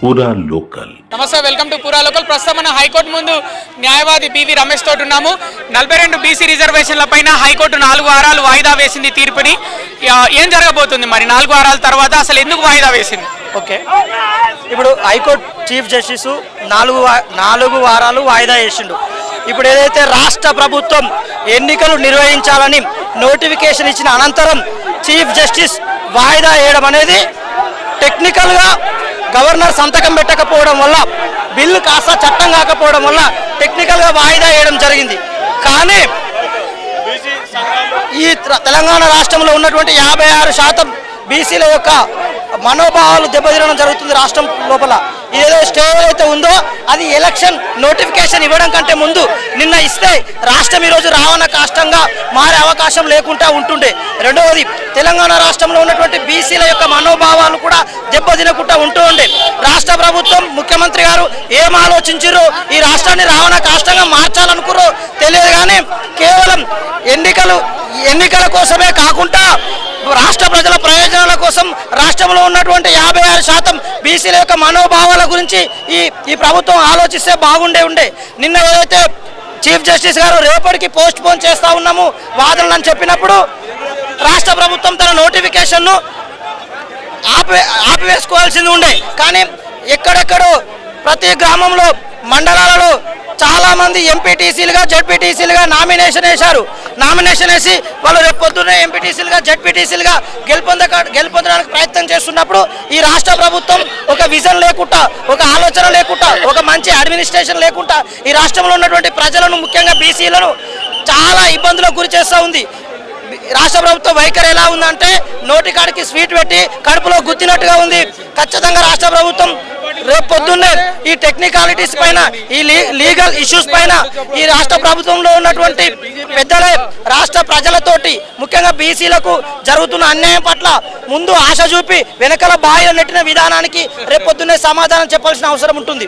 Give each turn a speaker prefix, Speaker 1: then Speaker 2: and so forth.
Speaker 1: పూరా లోకల్.
Speaker 2: నమస్తే, welcome to పూరా లోకల్. ప్రస్తుతం మన హైకోర్టు ముందు న్యాయవాది బివి రమేష్ తోటి ఉన్నాము. 42 బీసీ రిజర్వేషన్ల పైన హైకోర్టు 4 వారాలు వాయిదా వేసింది తీర్పుని. ఏం జరగబోతుంది మరి 4 వారాల తర్వాత, అసలు ఎందుకు వాయిదా వేసింది?
Speaker 3: ఓకే, ఇప్పుడు హైకోర్టు చీఫ్ జస్టిస్ 4 వారాలు వాయిదా వేసిండు. ఇప్పుడు ఏదైతే రాష్ట్ర ప్రభుత్వం ఎన్నికలు నిర్వహించాలని నోటిఫికేషన్ ఇచ్చిన అనంతరం చీఫ్ జస్టిస్ వాయిదా వేయడం అనేది టెక్నికల్గా గవర్నర్ సంతకం పెట్టకపోవడం వల్ల, బిల్లు కాస్త చట్టం కాకపోవడం వల్ల టెక్నికల్గా వాయిదా వేయడం జరిగింది. కానీ ఈ తెలంగాణ రాష్ట్రంలో ఉన్నటువంటి 56% బీసీల యొక్క మనోభావాలు దెబ్బతినడం జరుగుతుంది రాష్ట్రం లోపల. ఏదో స్టే ఏదైతే ఉందో అది ఎలక్షన్ నోటిఫికేషన్ ఇవ్వడం కంటే ముందు నిన్న ఇస్తే రాష్ట్రం ఈరోజు రావణ కాష్టంగా మారే అవకాశం లేకుండా ఉంటుండే. రెండవది, తెలంగాణ రాష్ట్రంలో ఉన్నటువంటి బీసీల యొక్క మనోభావాలు కూడా దెబ్బతినకుండా ఉంటూ ఉండే. రాష్ట్ర ప్రభుత్వం ముఖ్యమంత్రి గారు ఏం ఆలోచించారో ఈ రాష్ట్రాన్ని రావణ కాష్టంగా మార్చాలనుకున్నారో తెలియదు. కానీ కేవలం ఎన్నికల కోసమే కాకుండా రాష్ట్ర ప్రజల ప్రయోజనాల కోసం రాష్ట్రంలో ఉన్నటువంటి 56% బీసీల యొక్క మనోభావాల గురించి ఈ ప్రభుత్వం ఆలోచిస్తే బాగుండే. నిన్న ఏదైతే చీఫ్ జస్టిస్ గారు రేపటికి పోస్ట్ పోన్ చేస్తా ఉన్నాము వాదనలు అని చెప్పినప్పుడు రాష్ట్ర ప్రభుత్వం తన నోటిఫికేషన్ను ఆపివేసుకోవాల్సింది ఉండే. కానీ ఎక్కడెక్కడో ప్రతి గ్రామంలో మండలాలలో చాలామంది ఎంపీటీసీలుగా జడ్పీటీసీలుగా నామినేషన్ వేశారు. నామినేషన్ వేసి వాళ్ళు రేపు పొద్దున్నే ఎంపీటీసీలుగా జడ్పీటీసీలుగా గెలుపొందడానికి ప్రయత్నం చేస్తున్నప్పుడు ఈ రాష్ట్ర ప్రభుత్వం ఒక విజన్ లేకుండా, ఒక ఆలోచన లేకుండా, ఒక మంచి అడ్మినిస్ట్రేషన్ లేకుండా ఈ రాష్ట్రంలో ఉన్నటువంటి ప్రజలను, ముఖ్యంగా బీసీలను చాలా ఇబ్బందులకు గురి చేస్తూ ఉంది. రాష్ట్ర ప్రభుత్వం వైఖరి ఎలా ఉందంటే నోటికాడికి స్వీట్ పెట్టి కడుపులో గుద్దినట్టుగా ఉంది. ఖచ్చితంగా రాష్ట్ర ప్రభుత్వం రేపు పొద్దున్నే ఈ టెక్నికాలిటీస్ పైన, ఈ లీగల్ ఇష్యూస్ పైన ఈ రాష్ట్ర ప్రభుత్వంలో ఉన్నటువంటి పెద్దలే రాష్ట్ర ప్రజలతోటి, ముఖ్యంగా బీసీలకు జరుగుతున్న అన్యాయం పట్ల ముందు ఆశ చూపి వెనకల బాయిలో నెట్టిన విధానానికి రేపు పొద్దున్నే సమాధానం చెప్పాల్సిన అవసరం ఉంటుంది.